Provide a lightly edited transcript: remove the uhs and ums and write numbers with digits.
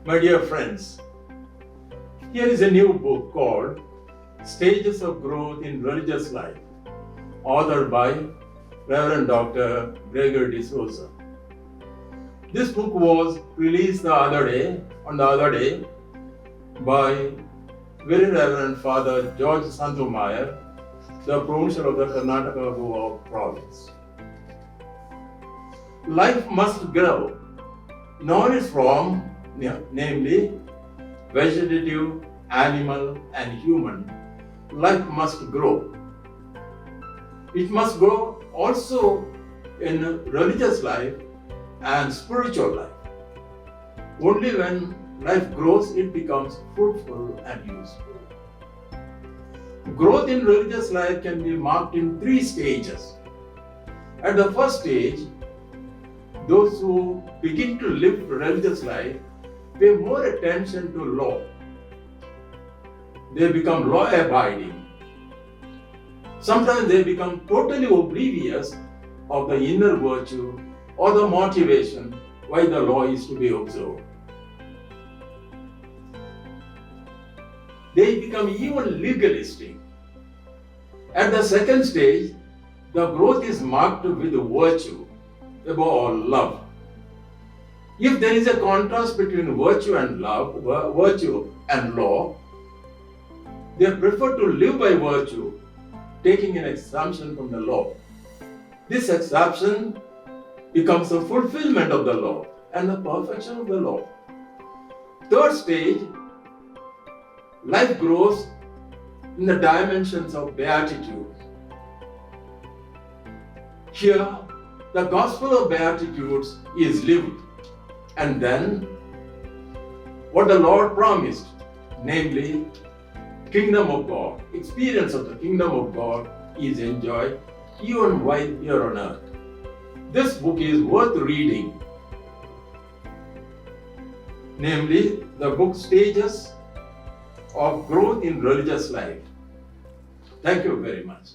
My dear friends, here is a new book called Stages of Growth in Religious Life, authored by Reverend Dr. Gregory DSouza. This book was released the other day by Very Reverend Father George Santumayer, the provincial of the Karnataka Goa province. Life must grow in all its form, namely vegetative, animal, and human. Life must grow. It must grow also in religious life and spiritual life. Only when life grows, it becomes fruitful and useful. Growth in religious life can be marked in 3 stages. At the first stage, those who begin to live religious life pay more attention to law. They become law-abiding. Sometimes they become totally oblivious of the inner virtue or the motivation why the law is to be observed. They become even legalistic. At the second stage, the growth is marked with virtue, above all love. If there is a contrast between virtue and virtue and law, they prefer to live by virtue, taking an exemption from the law. This exemption becomes a fulfillment of the law and the perfection of the law. Third stage, life grows in the dimensions of beatitude. Here, the gospel of beatitudes is lived, and then what the Lord promised, namely kingdom of God, experience of the kingdom of God is enjoyed even while here on earth. This book is worth reading, namely the book Stages of Growth in Religious Life. Thank you very much.